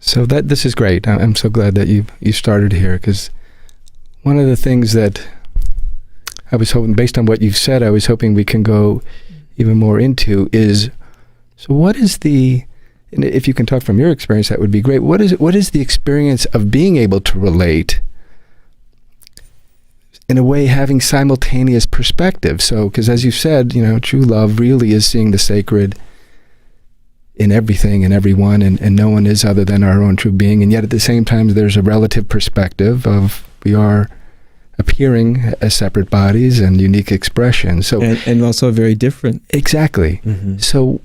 So this is great. I'm so glad that you started here, because one of the things that I was hoping, based on what you've said, I was hoping we can go even more into is, so what is the, and if you can talk from your experience, that would be great. What is the experience of being able to relate, in a way, having simultaneous perspective? So, because as you said, true love really is seeing the sacred in everything and everyone, and no one is other than our own true being. And yet at the same time, there's a relative perspective of we are appearing as separate bodies and unique expressions. So, and also very different. Exactly. Mm-hmm. So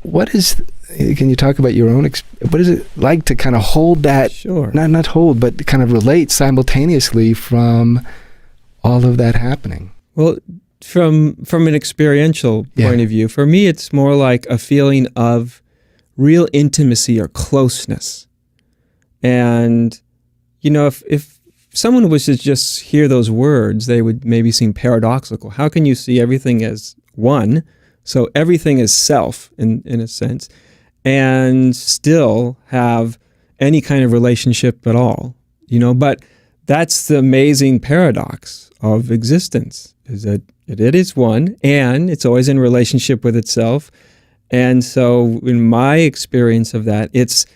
can you talk about your own, what is it like to kind of hold that, sure, not hold, but kind of relate simultaneously from all of that happening? Well, from an experiential point of view, for me, it's more like a feeling of real intimacy or closeness. And, if someone was to just hear those words, they would maybe seem paradoxical. How can you see everything as one, so everything is self in a sense, and still have any kind of relationship at all? But that's the amazing paradox of existence, is that it is one, and it's always in relationship with itself. And so in my experience of that, it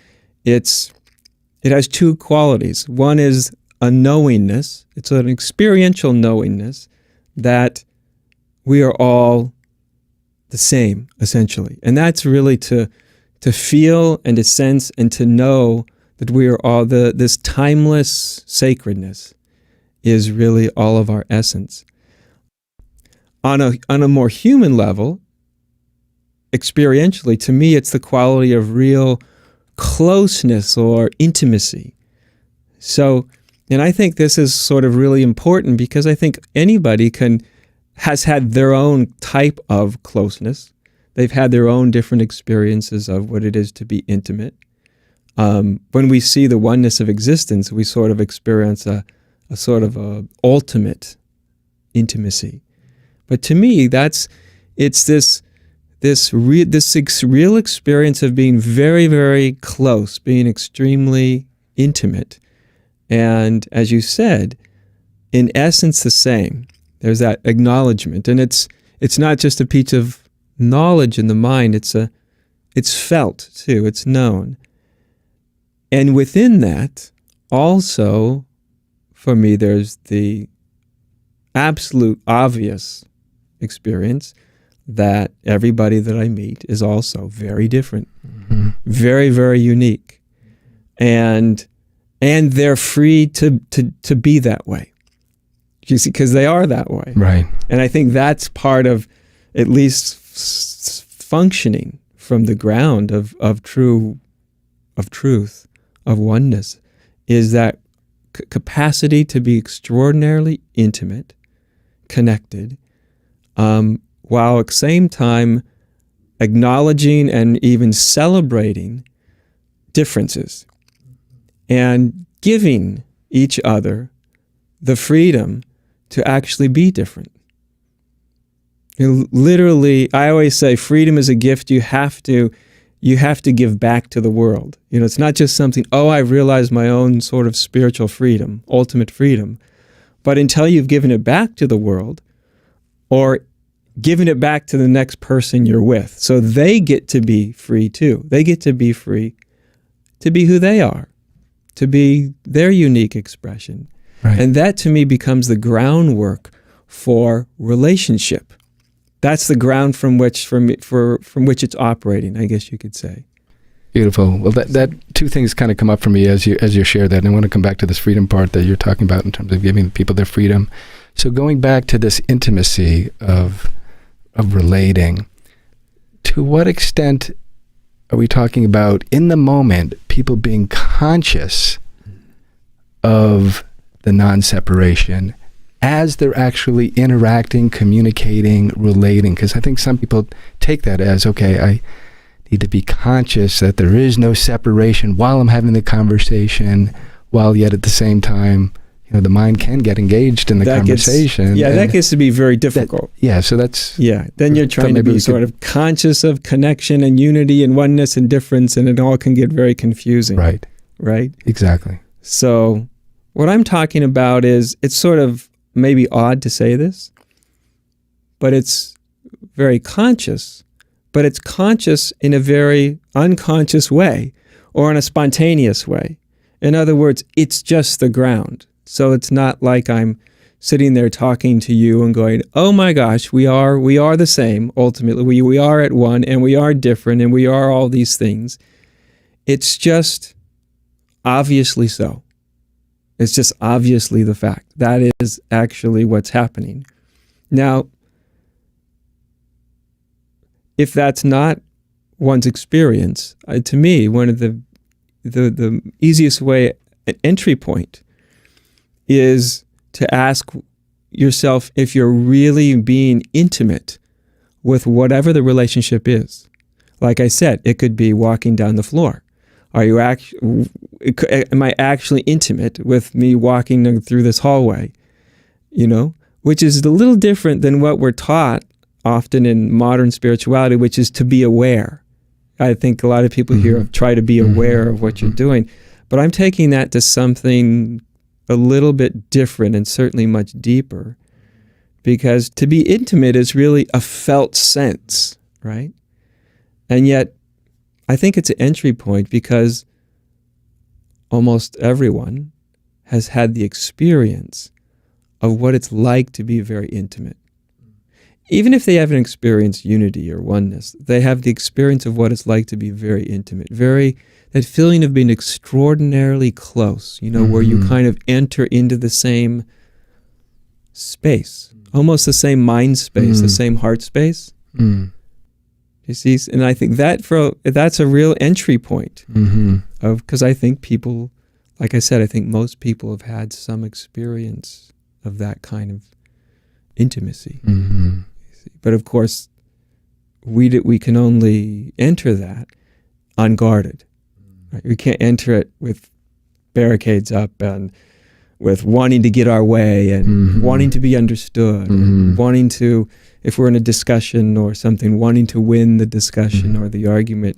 has two qualities. One is a knowingness. It's an experiential knowingness that we are all the same, essentially. And that's really to feel and to sense and to know that we are all this timeless sacredness is really all of our essence. On a more human level, experientially, to me, it's the quality of real closeness or intimacy. So, and I think this is sort of really important, because I think anybody has had their own type of closeness. They've had their own different experiences of what it is to be intimate. When we see the oneness of existence, we sort of experience a sort of a ultimate intimacy. But to me, it's this real experience of being very, very close, being extremely intimate. And as you said, in essence the same. There's that acknowledgement. And it's not just a piece of knowledge in the mind, it's felt too, it's known. And within that, also, for me, there's the absolute obvious experience that everybody that I meet is also very different, mm-hmm. very, very unique. And they're free to be that way. You see, because they are that way. Right. And I think that's part of at least functioning from the ground of truth, of oneness, is that capacity to be extraordinarily intimate, connected, while at the same time acknowledging and even celebrating differences and giving each other the freedom to actually be different. Literally, I always say freedom is a gift you have to give back to the world. It's not just something, I've realized my own sort of spiritual freedom, ultimate freedom. But until you've given it back to the world, or given it back to the next person you're with, so they get to be free too. They get to be free to be who they are, to be their unique expression. Right. And that to me becomes the groundwork for relationship. That's the ground from which it's operating, I guess you could say. Beautiful. Well, that two things kind of come up for me as you share that, and I want to come back to this freedom part that you're talking about in terms of giving people their freedom. So going back to this intimacy of relating, to what extent are we talking about in the moment people being conscious of the non-separation as they're actually interacting, communicating, relating? Because I think some people take that as, okay, I need to be conscious that there is no separation while I'm having the conversation, while yet at the same time, the mind can get engaged in the conversation. That gets to be very difficult. Then you're trying to be sort of conscious of connection and unity and oneness and difference, and it all can get very confusing. Right. right? Exactly. So what I'm talking about is, it's sort of maybe odd to say this, but it's very conscious, but it's conscious in a very unconscious way or in a spontaneous way. In other words, it's just the ground. So it's not like I'm sitting there talking to you and going, oh my gosh, we are the same. Ultimately, we are at one, and we are different, and we are all these things. It's just obviously so. It's just obviously the fact. That is actually what's happening. Now, if that's not one's experience, to me, one of the easiest way, an entry point, is to ask yourself if you're really being intimate with whatever the relationship is. Like I said, it could be walking down the floor. Am I actually intimate with me walking through this hallway? Which is a little different than what we're taught often in modern spirituality, which is to be aware. I think a lot of people here try to be aware of what you're doing, but I'm taking that to something a little bit different and certainly much deeper, because to be intimate is really a felt sense, right? And yet, I think it's an entry point because almost everyone has had the experience of what it's like to be very intimate. Even if they haven't experienced unity or oneness, they have the experience of what it's like to be very intimate, that feeling of being extraordinarily close, where you kind of enter into the same space, almost the same mind space, the same heart space. You see, and I think that's a real entry point because I think people, like I said, I think most people have had some experience of that kind of intimacy. But of course, we can only enter that unguarded. Right? We can't enter it with barricades up and with wanting to get our way and wanting to be understood, and wanting to, if we're in a discussion or something, wanting to win the discussion or the argument.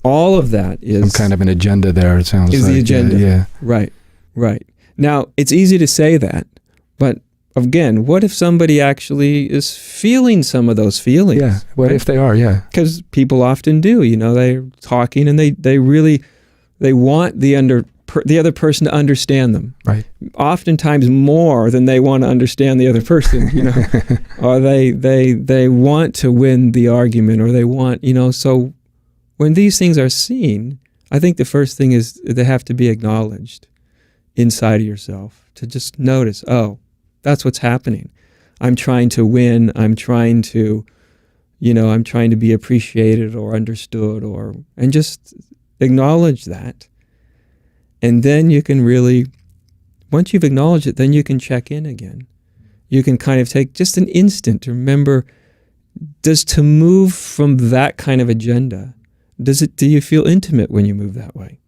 All of that is some kind of an agenda there, it sounds like. Is the agenda. Yeah. Right. Now, it's easy to say that, but again, what if somebody actually is feeling some of those feelings? Yeah, what if they are, yeah. Because people often do, they're talking and they want the other person to understand them. Right. Oftentimes more than they want to understand the other person, or they want to win the argument, or they want, so when these things are seen, I think the first thing is they have to be acknowledged inside of yourself, to just notice, oh, that's what's happening. I'm trying to win. I'm trying to be appreciated or understood, and just acknowledge that. And then you can really, once you've acknowledged it, then you can check in again. You can kind of take just an instant to remember, to move from that kind of agenda, do you feel intimate when you move that way?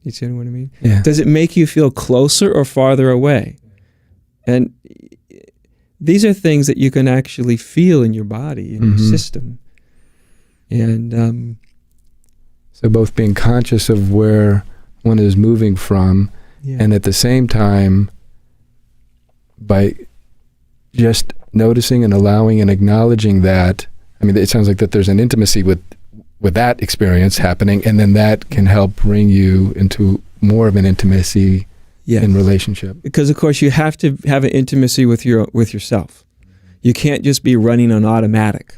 You see what I mean? Yeah. Does it make you feel closer or farther away? And these are things that you can actually feel in your body, in your system. And so both being conscious of where one is moving from, and at the same time, by just noticing and allowing and acknowledging that, it sounds like that there's an intimacy with that experience happening, and then that can help bring you into more of an intimacy in relationship. Because of course you have to have an intimacy with yourself. You can't just be running on automatic.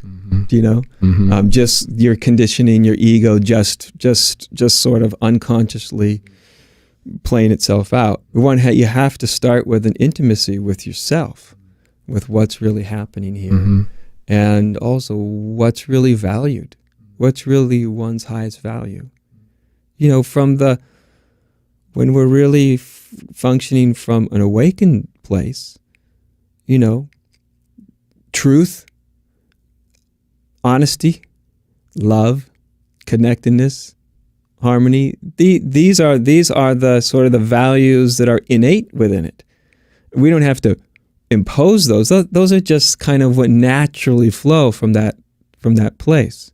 Just your conditioning, your ego, just sort of unconsciously playing itself out. You have to start with an intimacy with yourself, with what's really happening here, and also what's really valued, what's really one's highest value. When we're really functioning from an awakened place, truth, honesty, love, connectedness, harmony, these are the sort of the values that are innate within it. We don't have to impose those. Those are just kind of what naturally flow from that place.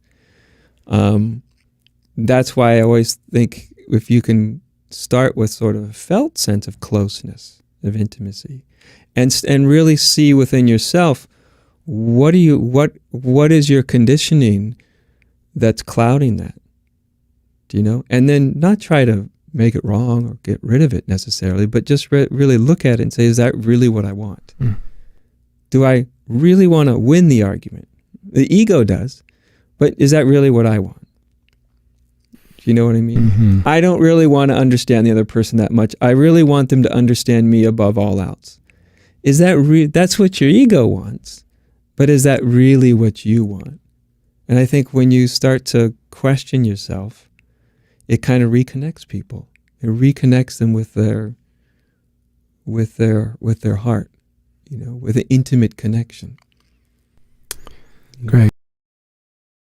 that's why I always think if you can start with sort of a felt sense of closeness, of intimacy, and really see within yourself, what is your conditioning that's clouding that? Do you know? And then not try to make it wrong or get rid of it necessarily, but just really look at it and say, is that really what I want? Mm. Do I really want to win the argument? The ego does, but is that really what I want? Do you know what I mean? Mm-hmm. I don't really want to understand the other person that much. I really want them to understand me above all else. Is that that's what your ego wants, but is that really what you want? And I think when you start to question yourself, it kind of reconnects people. It reconnects them with their heart, with an intimate connection. Great.